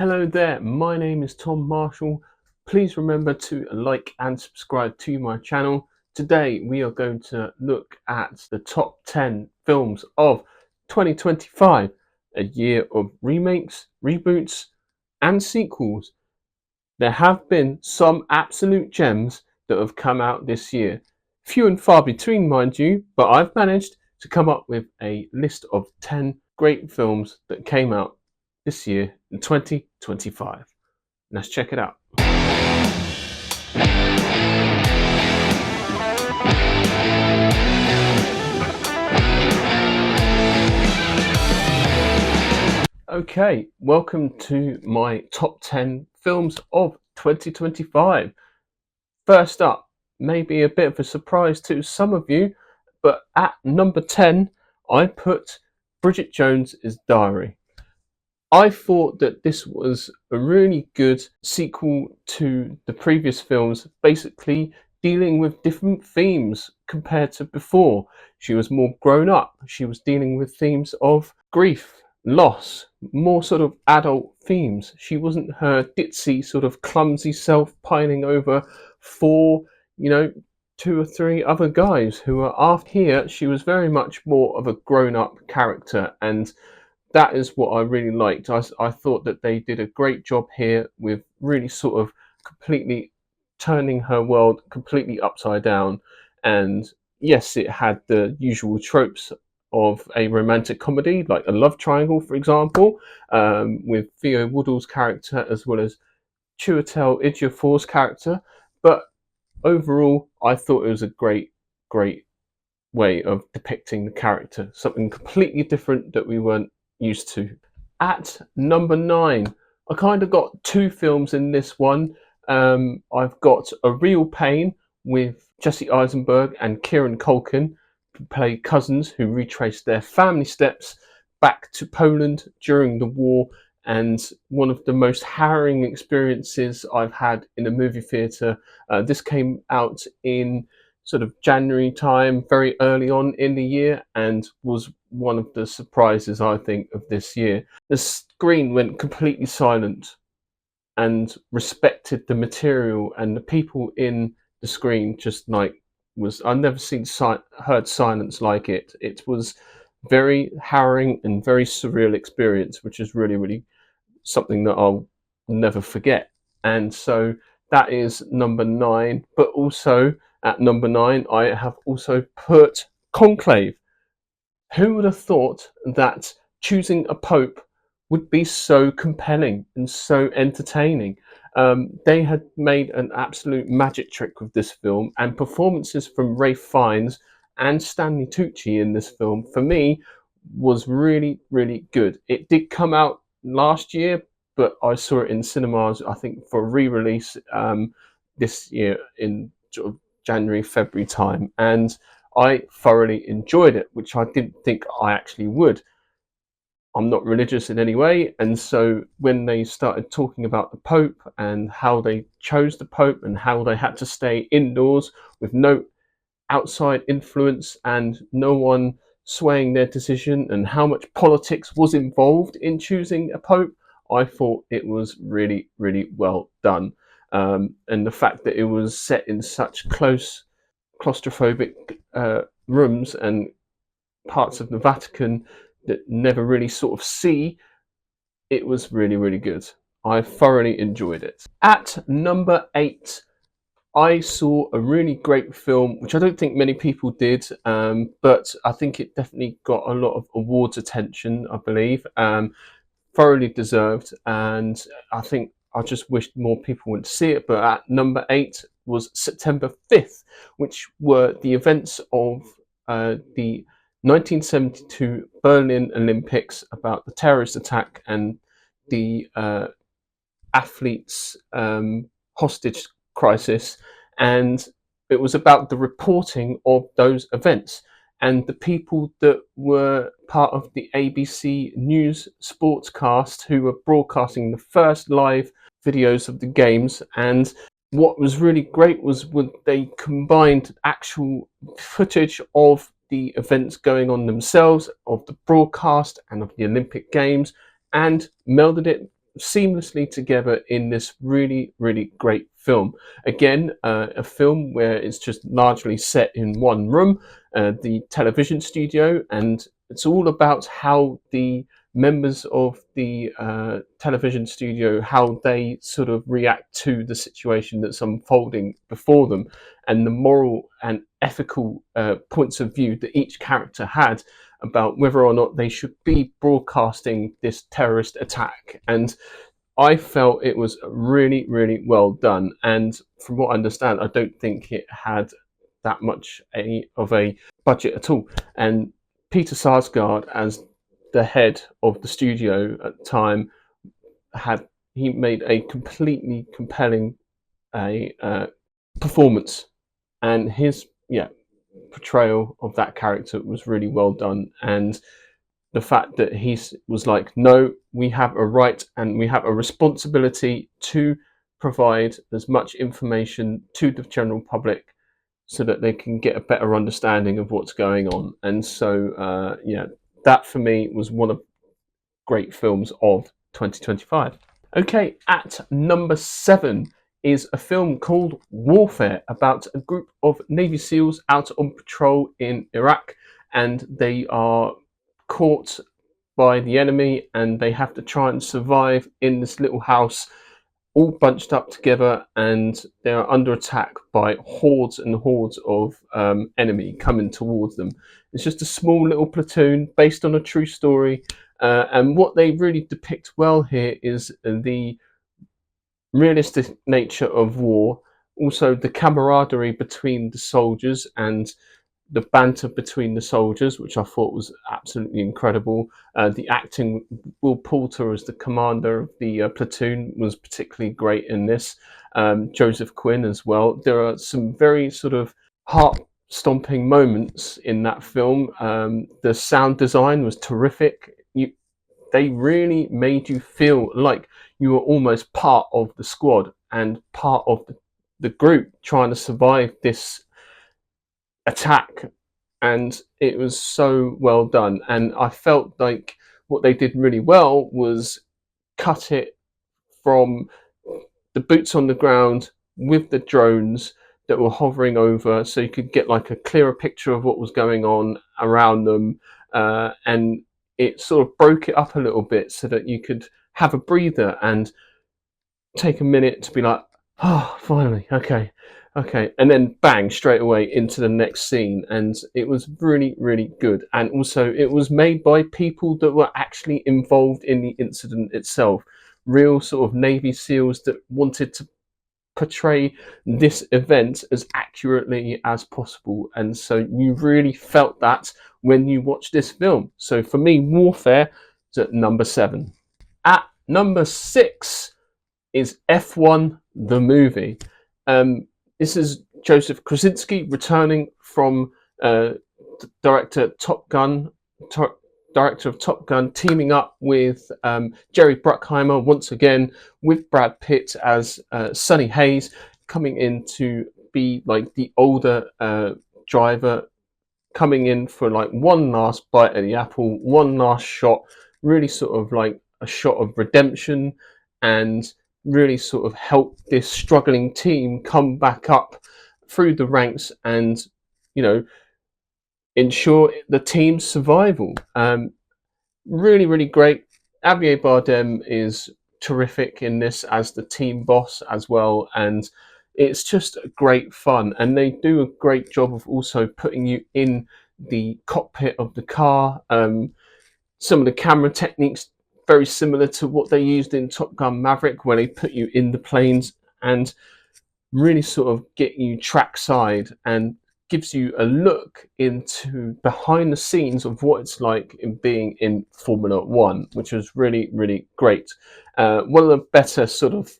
Hello there, my name is Tom Marshall. Please remember to like and subscribe to my channel. Today we are going to look at the top 10 films of 2025, a year of remakes, reboots and sequels. There have been some absolute gems that have come out this year. Few and far between, mind you, but I've managed to come up with a list of 10 great films that came out this year in 2025. Let's check it out. Okay, welcome to my top 10 films of 2025. First up, maybe a bit of a surprise to some of you, but at number 10, I put Bridget Jones's Diary. I thought that this was a really good sequel to the previous films, basically dealing with different themes compared to before. She was more grown up. She was dealing with themes of grief, loss, more sort of adult themes. She wasn't her ditzy, sort of clumsy self piling over four, two or three other guys who were after. Here, she was very much more of a grown up character, and that is what I really liked. I thought that they did a great job here with really sort of completely turning her world completely upside down. And yes, it had the usual tropes of a romantic comedy, like a love triangle, for example, with Theo Woodall's character as well as Chiwetel Ejiofor's character. But overall, I thought it was a great way of depicting the character, something completely different that we weren't used to. At number 9, I kind of got two films in this one. I've got A Real Pain with Jesse Eisenberg and Kieran Culkin, who play cousins who retrace their family steps back to Poland during the war, and one of the most harrowing experiences I've had in a movie theatre. This came out in sort of January time, very early on in the year, and was one of the surprises, I think, of this year. The screen went completely silent and respected the material, and the people in the screen just I've never heard silence like it. It was very harrowing and very surreal experience, which is really something that I'll never forget. And so that is number 9. But also at number 9, I have also put Conclave. Who would have thought that choosing a pope would be so compelling and so entertaining? They had made an absolute magic trick with this film, and performances from Ralph Fiennes and Stanley Tucci in this film, for me, was really good. It did come out last year, but I saw it in cinemas, I think, for re-release this year in sort of January, February time, and I thoroughly enjoyed it, which I didn't think I actually would. I'm not religious in any way, and so when they started talking about the Pope and how they chose the Pope and how they had to stay indoors with no outside influence and no one swaying their decision, and how much politics was involved in choosing a Pope, I thought it was really well done. And the fact that it was set in such close claustrophobic rooms and parts of the Vatican that never really sort of see, it was really good. I thoroughly enjoyed it. At number 8, I saw a really great film, which I don't think many people did, but I think it definitely got a lot of awards attention, I believe. Thoroughly deserved, and I think I just wished more people would see it. But at number 8 was September 5th, which were the events of the 1972 Berlin Olympics, about the terrorist attack and the athletes' hostage crisis. And it was about the reporting of those events and the people that were part of the ABC News sportscast who were broadcasting the first live videos of the games. And what was really great was when they combined actual footage of the events going on themselves, of the broadcast and of the Olympic Games, and melded it seamlessly together in this really, really great film. Again, a film where it's just largely set in one room, the television studio, and it's all about how the members of the television studio, how they sort of react to the situation that's unfolding before them, and the moral and ethical points of view that each character had about whether or not they should be broadcasting this terrorist attack. And I felt it was really, really well done. And from what I understand, I don't think it had that much of a budget at all. And Peter Sarsgaard, as the head of the studio at the time, he made a completely compelling performance, and his portrayal of that character was really well done. And the fact that he was like, no, we have a right and we have a responsibility to provide as much information to the general public so that they can get a better understanding of what's going on. And so, that for me was one of great films of 2025. Okay, at number 7 is a film called Warfare, about a group of Navy SEALs out on patrol in Iraq, and they are caught by the enemy and they have to try and survive in this little house, all bunched up together, and they are under attack by hordes and hordes of enemy coming towards them. It's just a small little platoon based on a true story, and what they really depict well here is the realistic nature of war, also the camaraderie between the soldiers and the banter between the soldiers, which I thought was absolutely incredible. The acting, Will Poulter as the commander of the platoon was particularly great in this. Joseph Quinn as well. There are some very sort of heart-stomping moments in that film. The sound design was terrific. They really made you feel like you were almost part of the squad and part of the group trying to survive this attack, and it was so well done. And I felt like what they did really well was cut it from the boots on the ground with the drones that were hovering over, so you could get like a clearer picture of what was going on around them, and it sort of broke it up a little bit so that you could have a breather and take a minute to be like, oh, finally, okay, and then bang, straight away into the next scene. And it was really, really good. And also, it was made by people that were actually involved in the incident itself, real sort of Navy SEALs that wanted to portray this event as accurately as possible. And so you really felt that when you watch this film. So for me, Warfare is at number 7. At number 6 is F1 the movie. This is Joseph Krasinski returning from director of Top Gun, teaming up with Jerry Bruckheimer once again, with Brad Pitt as Sonny Hayes, coming in to be like the older driver, coming in for like one last bite of the apple, one last shot, really sort of like a shot of redemption, and really sort of help this struggling team come back up through the ranks and, ensure the team's survival. Really, really great. Javier Bardem is terrific in this as the team boss as well, and it's just great fun. And they do a great job of also putting you in the cockpit of the car. Some of the camera techniques very similar to what they used in Top Gun Maverick, where they put you in the planes and really sort of get you trackside and gives you a look into behind the scenes of what it's like in being in Formula One, which was really, really great. One of the better sort of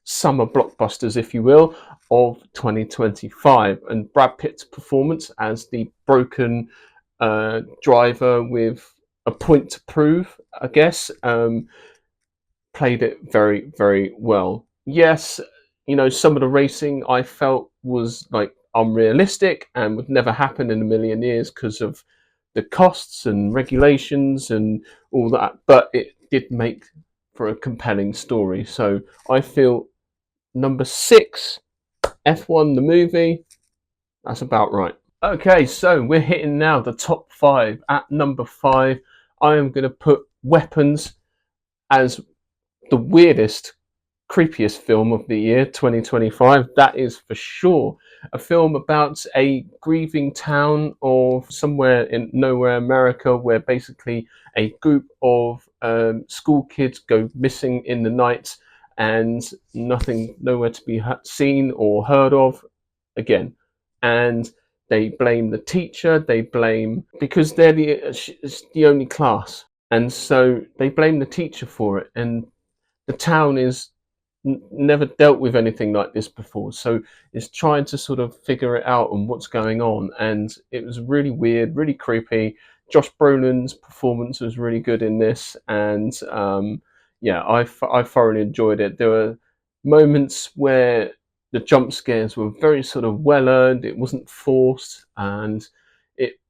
summer blockbusters, if you will, of 2025. And Brad Pitt's performance as the broken driver with a point to prove, I guess, played it very, very well. Yes, some of the racing I felt was like unrealistic and would never happen in a million years because of the costs and regulations and all that, but it did make for a compelling story. So I feel number 6, F1 the movie, that's about right. Okay, so we're hitting now the top 5. At number 5, I am going to put Weapons as the weirdest, creepiest film of the year 2025. That is for sure. A film about a grieving town of somewhere in nowhere America, where basically a group of school kids go missing in the night, and nowhere to be seen or heard of again. And they blame the teacher. They blame, because they're the only class, and so they blame the teacher for it. And the town is never dealt with anything like this before, so it's trying to sort of figure it out and what's going on. And it was really weird, really creepy. Josh Brolin's performance was really good in this, and yeah, I thoroughly enjoyed it. There were moments where the jump scares were very sort of well earned. It wasn't forced, and it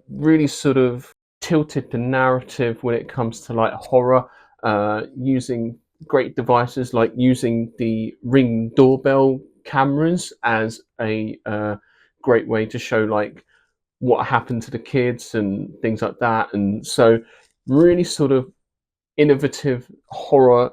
really sort of tilted the narrative when it comes to like horror, using great devices like using the Ring doorbell cameras as a great way to show like what happened to the kids and things like that. And so really sort of innovative horror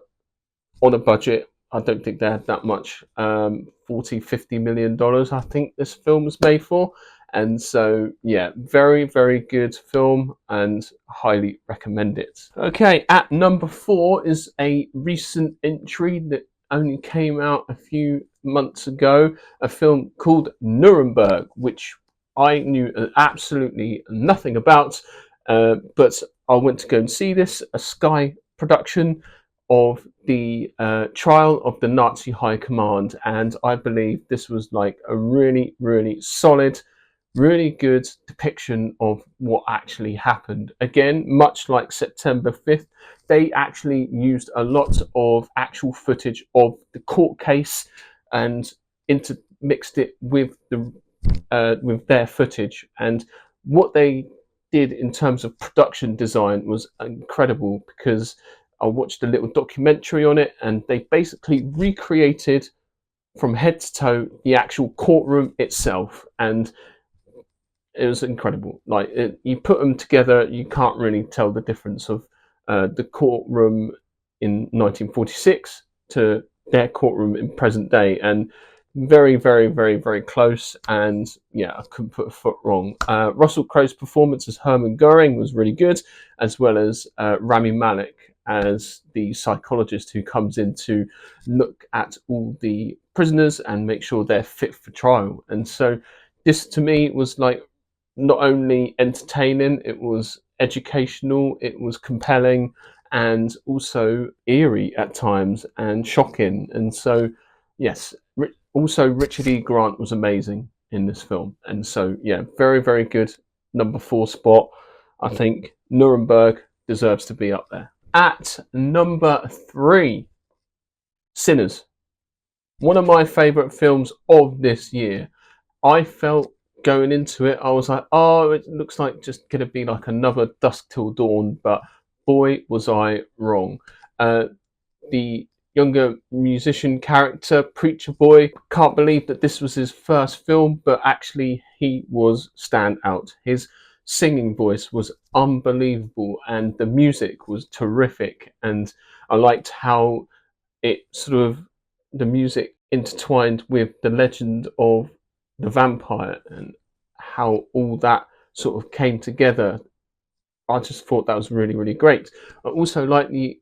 on a budget. I don't think they had that much, 40-50 million dollars I think this film was made for. And so yeah, very very good film and highly recommend it. Okay, at number 4 is a recent entry that only came out a few months ago, a film called Nuremberg, which I knew absolutely nothing about, but I went to go and see this, a Sky production of the trial of the Nazi High Command, and I believe this was like a really, really solid, really good depiction of what actually happened. Again, much like September 5th, they actually used a lot of actual footage of the court case and intermixed it with their footage. And what they did in terms of production design was incredible, because I watched a little documentary on it, and they basically recreated from head to toe the actual courtroom itself, and it was incredible. Like you put them together, you can't really tell the difference of the courtroom in 1946 to their courtroom in present day, and very, very, very, very close. And yeah, I couldn't put a foot wrong. Russell Crowe's performance as Hermann Goering was really good, as well as Rami Malek as the psychologist who comes in to look at all the prisoners and make sure they're fit for trial. And so this to me was like not only entertaining, it was educational, it was compelling, and also eerie at times and shocking. And so, yes, also Richard E. Grant was amazing in this film. And so, yeah, very, very good number 4 spot. I think Nuremberg deserves to be up there. At number 3, Sinners. One of my favourite films of this year. I felt going into it, I was like, oh, it looks like just going to be like another Dusk Till Dawn, but boy, was I wrong. The younger musician character, Preacher Boy, can't believe that this was his first film, but actually he was standout. His singing voice was unbelievable, and the music was terrific, and I liked how it sort of, the music intertwined with the legend of the vampire and how all that sort of came together. I just thought that was really, really great. I also like the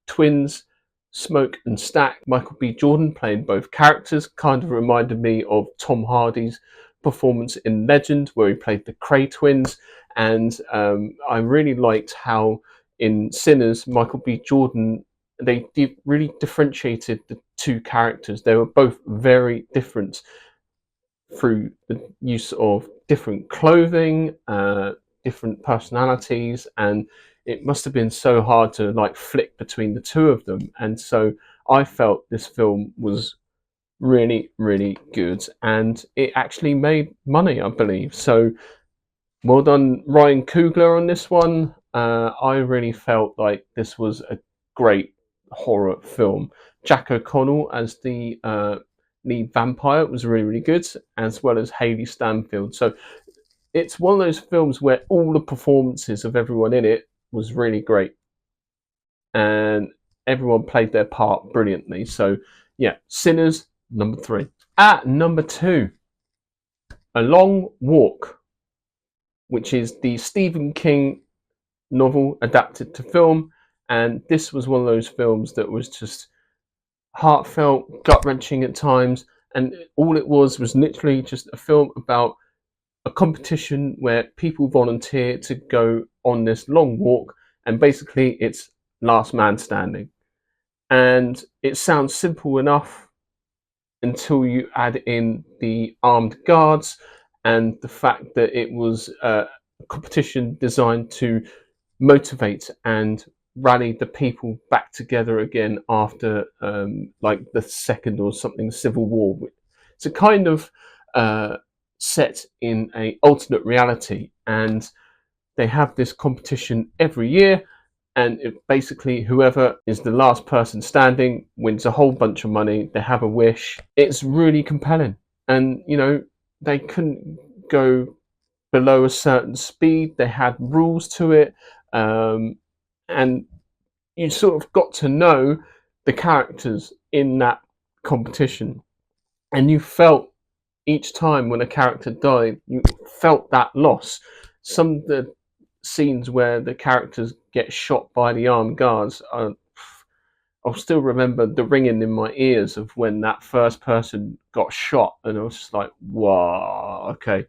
twins, Smoke and Stack. Michael B. Jordan playing both characters kind of reminded me of Tom Hardy's performance in Legend, where he played the Cray twins. And I really liked how in Sinners, Michael B. Jordan, they really differentiated the two characters. They were both very different through the use of different clothing, different personalities, and it must have been so hard to like flick between the two of them. And so I felt this film was really, really good, and it actually made money, I believe. So well done, Ryan Coogler, on this one. I really felt like this was a great, horror film. Jack O'Connell as the lead vampire was really, really good, as well as Haley Stanfield. So it's one of those films where all the performances of everyone in it was really great, and everyone played their part brilliantly. So yeah, Sinners, number 3. At number 2, A Long Walk, which is the Stephen King novel adapted to film. And this was one of those films that was just heartfelt, gut-wrenching at times, and all it was literally just a film about a competition where people volunteer to go on this long walk, and basically it's last man standing. And it sounds simple enough until you add in the armed guards and the fact that it was a competition designed to motivate and rally the people back together again after like the second or something civil war. It's a kind of set in a alternate reality, and they have this competition every year, and basically whoever is the last person standing wins a whole bunch of money. They have a wish. It's really compelling, and they couldn't go below a certain speed. They had rules to it, and you sort of got to know the characters in that competition, and you felt each time when a character died, you felt that loss. Some of the scenes where the characters get shot by the armed guards, I'll still remember the ringing in my ears of when that first person got shot, and I was just like, wow, okay,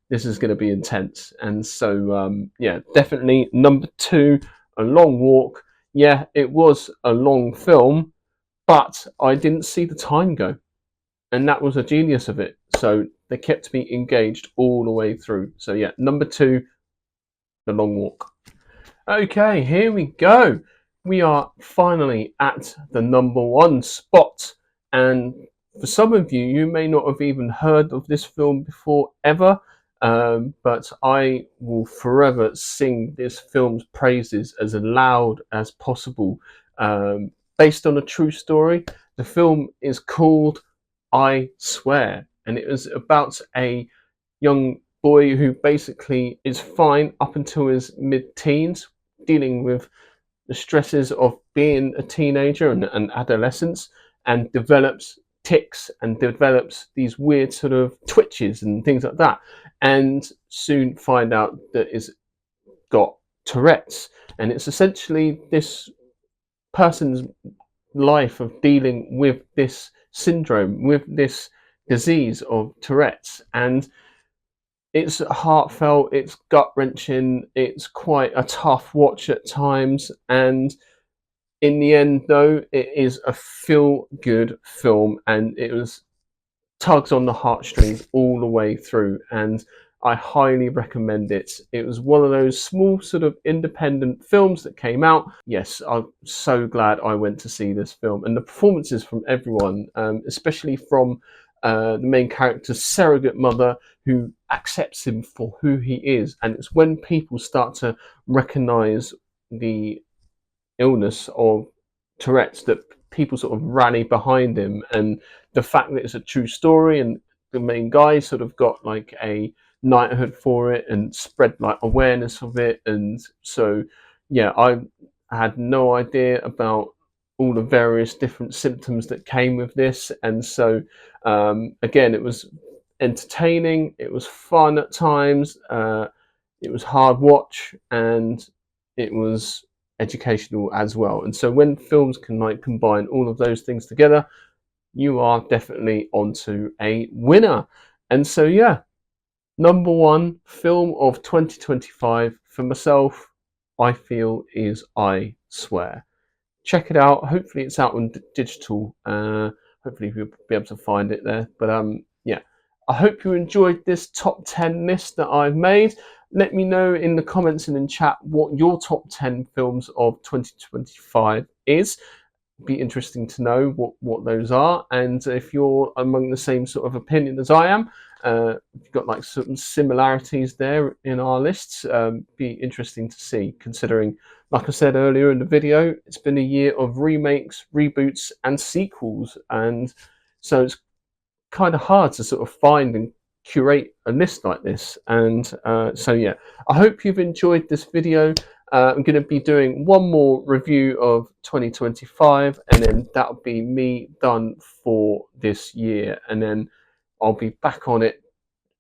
this is going to be intense. And so yeah, definitely number 2, A Long Walk. Yeah, it was a long film, but I didn't see the time go, and that was a genius of it. So they kept me engaged all the way through. So yeah, number 2, The Long Walk. Okay, here we go. We are finally at the number 1 spot, and for some of you, you may not have even heard of this film before ever, but I will forever sing this film's praises as loud as possible. Based on a true story, the film is called I Swear, and it was about a young boy who basically is fine up until his mid-teens, dealing with the stresses of being a teenager and adolescence, and develops tics and develops these weird sort of twitches and things like that, and soon find out that he's got Tourette's. And it's essentially this person's life of dealing with this syndrome, with this disease of Tourette's. And it's heartfelt, it's gut-wrenching, it's quite a tough watch at times, and in the end though, it is a feel-good film, and it was tugs on the heartstrings all the way through, and I highly recommend it. It was one of those small sort of independent films that came out. Yes, I'm so glad I went to see this film, and the performances from everyone, especially from the main character's surrogate mother, who accepts him for who he is. And it's when people start to recognize the illness of Tourette's that people sort of rally behind him, and the fact that it's a true story, and the main guy sort of got like a knighthood for it and spread like awareness of it. And so yeah, I had no idea about all the various different symptoms that came with this, and so again, it was entertaining, it was fun at times, it was hard watch, and it was educational as well. And so when films can like combine all of those things together, you are definitely onto a winner. And so yeah, number 1 film of 2025 for myself, I feel, is I Swear. Check it out. Hopefully it's out on digital. Hopefully you'll be able to find it there. But yeah, I hope you enjoyed this top 10 list that I've made. Let me know in the comments and in chat what your top 10 films of 2025 is. be interesting to know what those are, and if you're among the same sort of opinion as I am, you've got like certain similarities there in our lists. Be interesting to see, considering, like I said earlier in the video, it's been a year of remakes, reboots, and sequels, and so it's kind of hard to sort of find and curate a list like this. And so yeah, I hope you've enjoyed this video. I'm going to be doing one more review of 2025, and then that'll be me done for this year, and then I'll be back on it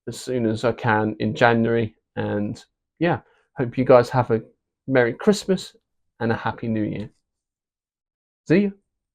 as soon as I can in January. And yeah, hope you guys have a Merry Christmas and a Happy New Year. See you.